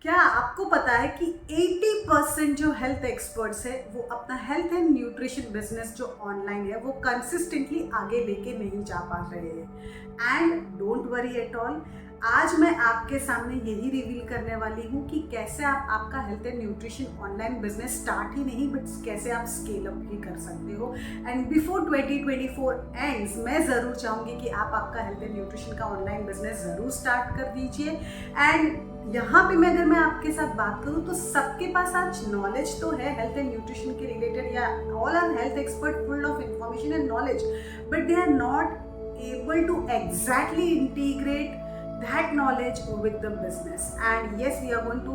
क्या आपको पता है कि 80% जो हेल्थ एक्सपर्ट्स है वो अपना हेल्थ एंड न्यूट्रिशन बिजनेस जो ऑनलाइन है वो कंसिस्टेंटली आगे लेके नहीं जा पा रहे हैं। And don't worry at all, आज मैं आपके सामने यही रिवील करने वाली हूँ कि कैसे आप आपका health and nutrition online business start ही नहीं बट कैसे आप स्केल अप भी कर सकते हो। एंड बिफोर 2024 एंड्स मैं ज़रूर चाहूँगी कि आप आपका हेल्थ एंड न्यूट्रिशन का ऑनलाइन बिजनेस ज़रूर स्टार्ट कर दीजिए। एंड यहाँ पे अगर मैं आपके साथ बात करूँ तो सबके पास आज नॉलेज तो है हेल्थ एंड न्यूट्रिशन के रिलेटेड, या all are health expert full of information and knowledge, but they are not able to exactly integrate that knowledge with the business. And yes, we are going to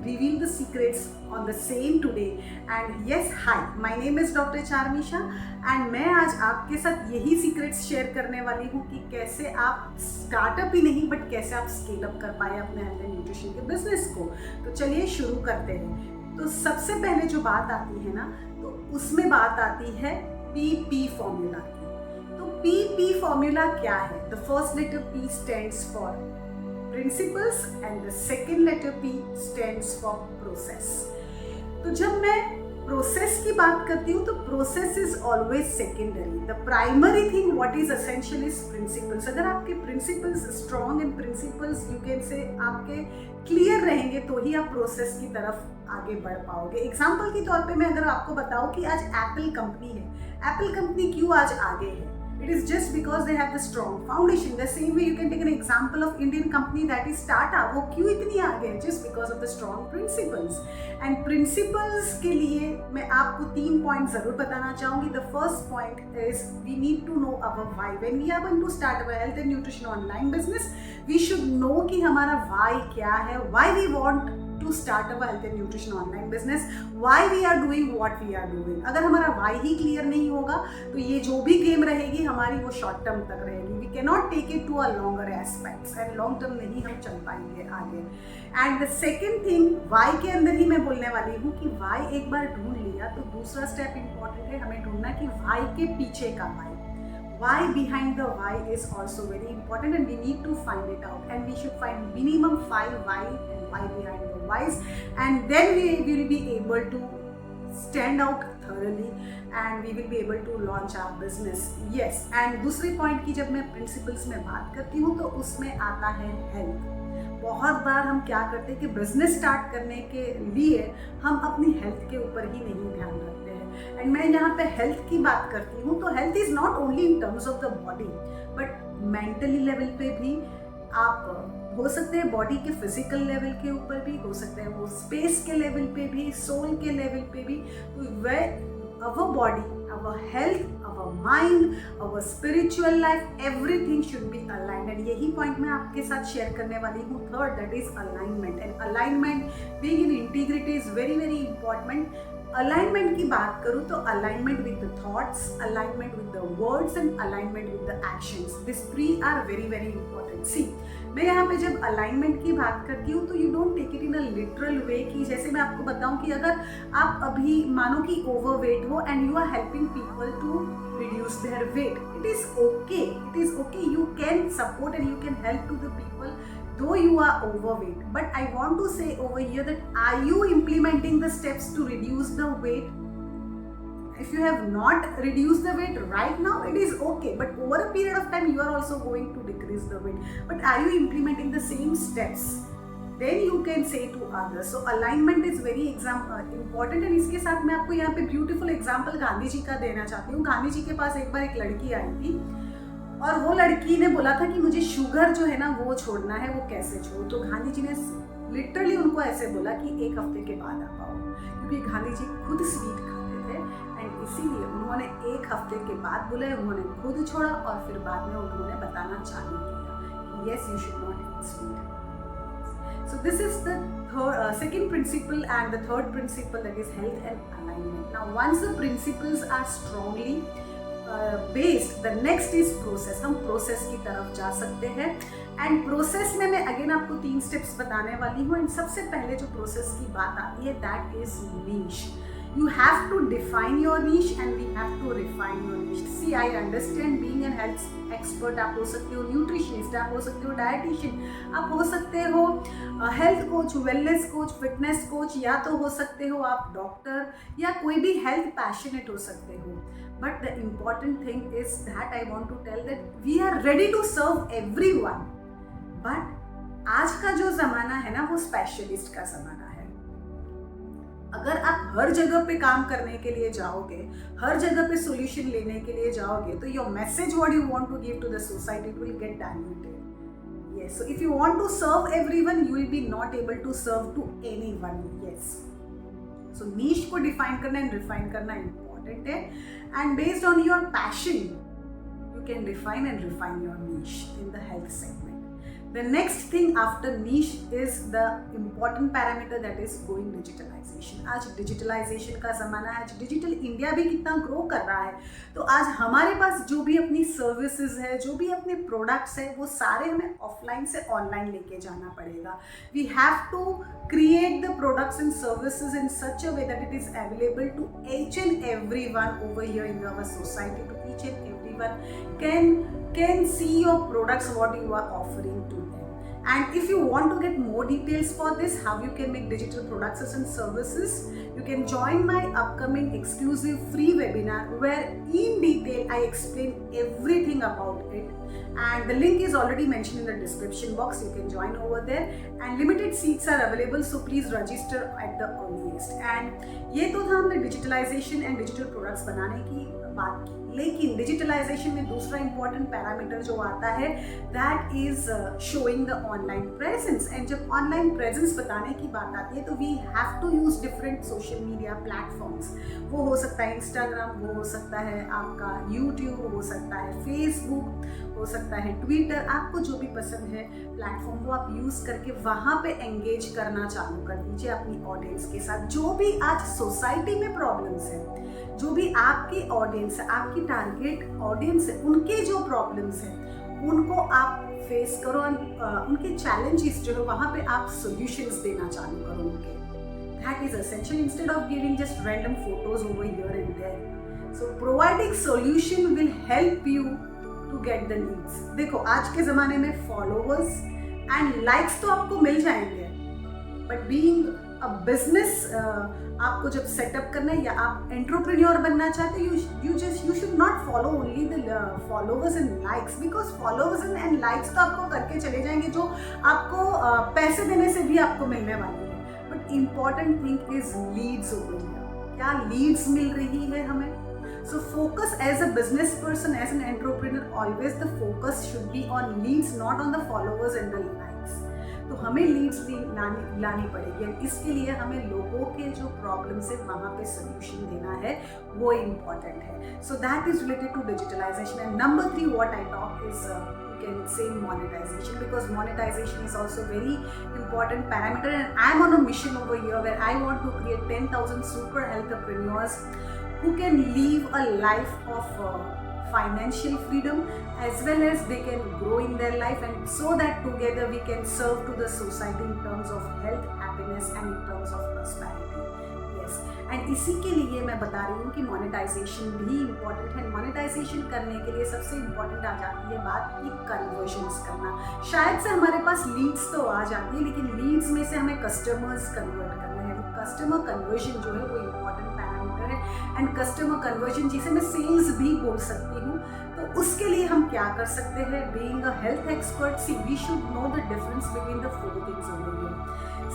reveal the secrets on the same today. And yes, hi, my name is Dr. Charmisha and मैं आज आपके साथ यही secrets share करने वाली हूँ कि कैसे आप स्टार्टअप ही नहीं बट कैसे आप स्केल अप कर पाए अपने हेल्थ एंड न्यूट्रिशन के बिजनेस को। तो चलिए शुरू करते हैं। तो सबसे पहले जो बात आती है ना, तो उसमें बात आती है PP फॉर्मूला की। तो PP फॉर्मूला क्या है? The first letter P stands for principles and the second letter P stands for process. तो जब मैं प्रोसेस की बात करती हूँ तो process is always secondary. The primary thing what is essential is principles. अगर आपके principles strong and principles you can say आपके क्लियर रहेंगे तो ही आप प्रोसेस की तरफ आगे बढ़ पाओगे। एग्जाम्पल के तौर पे मैं अगर आपको बताऊँ कि आज एप्पल कंपनी है, एप्पल कंपनी क्यों आज आगे है? It is just because they have the strong foundation. The same way you can take an example of Indian company that is Tata. वो क्यों इतनी आगे है? Just because of the strong principles. And principles के लिए मैं आपको 3 point जरूर बताना चाहूँगी. The first point is we need to know our why. When we are going to start our health and nutrition online business, we should know कि हमारा why क्या है, why we want to start our health and nutrition online business, why we are doing what we are doing. अगर हमारा why he clear नहीं होगा तो ये जो भी गेम रहेगी हमारी वो शॉर्ट टर्म तक रहेगी. We cannot take it to a longer aspects and long term नहीं हम चल पाएंगे आगे. And the second thing, why के अंदर ही मैं बोलने वाली हूँ कि why एक बार ढूंढ लिया तो दूसरा स्टेप इम्पॉर्टेंट है हमें ढूंढना कि why के पीछे का why. Why behind the why is also very important and we need to find it out, and we should find minimum 5 why and why behind the whys, and then we will be able to stand out thoroughly and we will be able to launch our business. Yes, and दूसरे point की जब मैं principles में बात करती हूँ तो उसमें आता है हेल्थ. बहुत बार हम क्या करते हैं कि बिजनेस स्टार्ट करने के लिए हम अपनी हेल्थ के ऊपर ही नहीं ध्यान रखते हैं. एंड मैं यहाँ पे हेल्थ की बात करती हूँ तो health is not only in terms of the body but mentally level पे भी आप हो सकते हैं, बॉडी के फिजिकल लेवल के ऊपर भी हो सकते हैं, वो स्पेस के लेवल पे भी, सोल के लेवल पे भी. तो वह our body, our health, our mind, our spiritual life, everything should be aligned. And यही पॉइंट मैं आपके साथ शेयर करने वाली हूँ. Third, that is alignment. And alignment, being in integrity is very very important. Alignment की बात करूँ तो alignment with the thoughts, alignment with the words and alignment with the actions. This 3 are very very important. See, मैं यहाँ पे जब alignment की बात करती हूँ तो you don't take it in a literal way कि जैसे मैं आपको बताऊँ कि अगर आप अभी मानो कि ओवरवेट हो and you are helping people to reduce their weight, it is okay. It is okay. You can support and you can help to the people though you are overweight. But I want to say over here that are you implementing the steps to reduce the weight? If you have not reduced the weight right now, it is okay. But over a period of time, you are also going to decrease the weight. But are you implementing the same steps? Then you can say to others. So alignment is very important. And इसके साथ मैं आपको यहाँ पे beautiful example Gandhi ji का देना चाहती हूँ. गांधी जी के पास एक बार एक लड़की आई थी और वो लड़की ने बोला था कि मुझे शुगर जो है ना वो छोड़ना है, वो कैसे छोड़ूं. तो गांधी जी ने लिटरली उनको ऐसे बोला कि 1 हफ्ते के बाद आ पाओ, क्योंकि गांधी जी खुद स्वीट खाते थे एंड इसीलिए उन्होंने 1 हफ्ते के बाद बोला, उन्होंने खुद छोड़ा और फिर बाद में उन्होंने बताना चालू किया yes you should not eat sweet. So this is the second principle, and the third principle, that is health and alignment. Now once the principles are strongly based, the next is process. हम process की तरफ जा सकते हैं and process में मैं again आपको 3 steps बताने वाली हूँ. and सबसे पहले जो process की बात आती है that is niche. You have to define your niche and we have to refine your niche. See, I understand being an health expert, आप हो सकते हो न्यूट्रिशनिस्ट, आप हो सकते हो डाइटिशियन, आप हो सकते हो health coach, wellness coach, fitness coach, या तो हो सकते हो आप डॉक्टर या कोई भी हेल्थ पैशनेट हो सकते हो. But the important thing is that I want to tell that we are ready to serve everyone. But आज का जो ज़माना है ना वो स्पेशलिस्ट का ज़माना है. अगर आप हर जगह पे काम करने के लिए जाओगे, हर जगह पे सॉल्यूशन लेने के लिए जाओगे, तो your message what you want to give to the society will get diluted. Yes, so if you want to serve everyone, you will be not able to serve to anyone. Yes. So niche को define करना and refine करना important है, and based on your passion, you can define and refine your niche in the health segment. The next thing after niche is the important parameter, that is going digitalization. आज digitalization का ज़माना है, आज digital India भी कितना grow कर रहा है. तो आज हमारे पास जो भी अपनी सर्विसेज है, जो भी अपने प्रोडक्ट्स है, वो सारे हमें ऑफलाइन से ऑनलाइन लेके जाना पड़ेगा. We have to create the products and services in such a way that it is available to each and everyone over here in our society, to each and everyone can see your products, what you are offering to them. And if you want to get more details for this, how you can make digital products and services, you can join my upcoming exclusive free webinar where in detail I explain everything about it, and the link is already mentioned in the description box. You can join over there, and limited seats are available, so please register at the earliest. And ये तो था हमने digitalisation and digital products बनाने की बात की, लेकिन digitalisation में दूसरा इंपॉर्टेंट पैरामीटर जो आता है that is showing the online presence. And जब ऑनलाइन प्रेजेंस बताने की बात आती है तो we have to use different social media platforms. वो हो सकता है इंस्टाग्राम, वो हो सकता है आपका यूट्यूब, हो सकता है फेसबुक, हो सकता है ट्विटर, आपको जो भी पसंद है प्लेटफॉर्म वो आप यूज़ करके वहाँ पे एंगेज करना चालू कर दीजिए अपनी ऑडियंस के साथ. जो भी आज सोसाइटी में प्रॉब्लम्स है, जो भी आपकी ऑडियंस है, आपकी टारगेट ऑडियंस है, उनके जो प्रॉब्लम्स हैं उनको आप फेस करो, उनके चैलेंजेस जो है वहाँ पे आप सॉल्यूशंस देना चालू करो उनके. That is essential instead of giving just random photos over here and there. So providing solution will help you to get the leads. देखो आज के ज़माने में फॉलोवर्स एंड लाइक्स तो आपको मिल जाएंगे, बट बीइंग अ बिजनेस आपको जब सेटअप करना है या आप एंटरप्रेन्योर बनना चाहते हो, you should not follow only the followers and likes, because followers and likes तो आपको करके चले जाएंगे जो आपको पैसे देने से भी आपको मिलने वाली है. But important thing is Leeds over here. क्या लीड्स मिल रही है हमें? So focus as a business person, as an entrepreneur, always the focus should be on leads, not on the followers and the likes. तो हमें Leeds लानी पड़ेगी, और इसके लिए हमें लोगों के जो प्रॉब्लम्स है वहाँ पे सोल्यूशन देना है, वो इम्पॉर्टेंट है. So that is related to digitalization. And number 3 what I talk is can say monetization, because monetization is also very important parameter, and I am on a mission over here where I want to create 10,000 super healthpreneurs who can live a life of financial freedom, as well as they can grow in their life, and so that together we can serve to the society in terms of health, happiness and in terms of prosperity. Yes, and इसी के लिए मैं बता रही हूँ कि monetization भी important है. मोनेटाइजेशन करने के लिए सबसे इम्पॉर्टेंट आ जाती है बात की कन्वर्जन्स करना. शायद से हमारे पास लीड्स तो आ जाती है, लेकिन लीड्स में से हमें कस्टमर्स कन्वर्ट करना है. कस्टमर कन्वर्जन जो है वो इम्पॉर्टेंट पैरामीटर है, एंड कस्टमर कन्वर्जन जिसे मैं सेल्स भी बोल सकती हूँ. तो उसके लिए हम क्या कर सकते हैं? Being a health expert, see we should know the difference between the 4 things over here.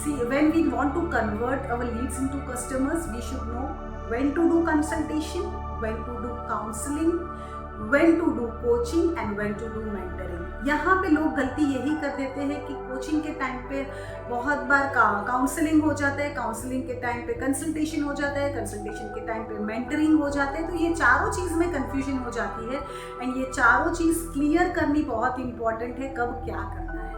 See, when we want to convert our leads into customers, we should know when to do consultation, when to do counseling, when to do coaching and when to do mentoring. यहाँ पे लोग गलती यही कर देते हैं कि coaching के टाइम पे बहुत बार काउंसलिंग हो जाता है, काउंसलिंग के टाइम पे कंसल्टेशन हो जाता है, कंसल्टेशन के टाइम पे मेंटरिंग हो जाते हैं. तो ये चारों चीज़ में कन्फ्यूजन हो जाती है, एंड ये चारों चीज़ क्लियर करनी बहुत इंपॉर्टेंट है, कब क्या करना है.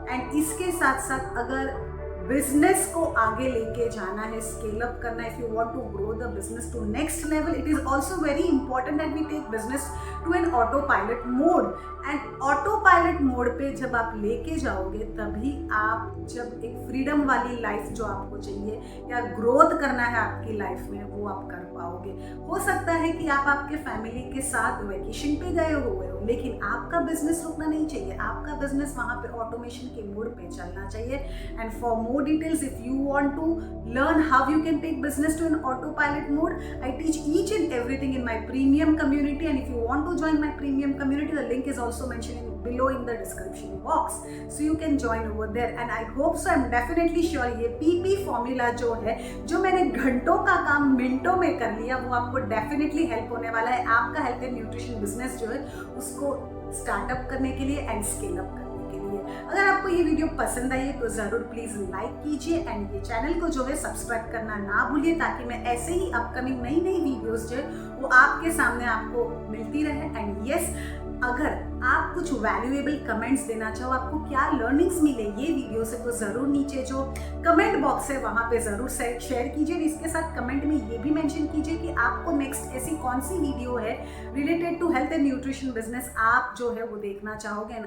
एंड इसके साथ साथ अगर बिजनेस को आगे लेके जाना है, स्केल अप करना है, if you want to grow the business to next level, it is also very important that we take business to an autopilot mode. And autopilot mode पे जब आप लेके जाओगे तभी आप जब एक फ्रीडम वाली लाइफ जो आपको चाहिए या ग्रोथ करना है आपकी लाइफ में वो आप कर पाओगे। हो सकता है कि आप आपके फैमिली के साथ वेकेशन पे गए हुए हो, लेकिन आपका बिजनेस रुकना नहीं चाहिए, आपका बिजनेस वहाँ पे ऑटोमेशन के मोड पे चलना चाहिए। And for more details, if you want to learn how you can take business to an autopilot mode, I teach each and everything in my premium community, and if you want to join my premium community, the link is also mentioned below in the description box, so you can join over there. And I hope so, I'm definitely sure ये PP formula जो है, जो मैंने घंटों का काम मिनटों में कर लिया, वो आपको डेफिनेटली हेल्प होने वाला है आपका हेल्थ एंड न्यूट्रिशन बिजनेस जो है उसको स्टार्टअप करने के लिए एंड स्केल अप करने के लिए। अगर आपको ये वीडियो पसंद आई है तो ज़रूर प्लीज़ लाइक कीजिए एंड ये चैनल को जो है सब्सक्राइब करना ना भूलिए, ताकि मैं ऐसे ही अपकमिंग नई नई वीडियोस जो है वो आपके सामने आपको मिलती रहे। एंड यस, अगर आप कुछ वैल्यूएबल कमेंट्स देना चाहो, आपको क्या लर्निंग्स मिले ये वीडियो से, तो ज़रूर नीचे जो कमेंट बॉक्स है वहाँ पे ज़रूर शेयर कीजिए। इसके साथ कमेंट में ये भी मेंशन कीजिए कि आपको नेक्स्ट ऐसी कौन सी वीडियो है related to health and nutrition business आप जो है वो देखना चाहोगे एंड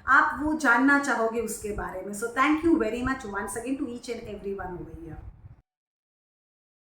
आप वो जानना चाहोगे उसके बारे में। So thank you very much once again to each and every one over here.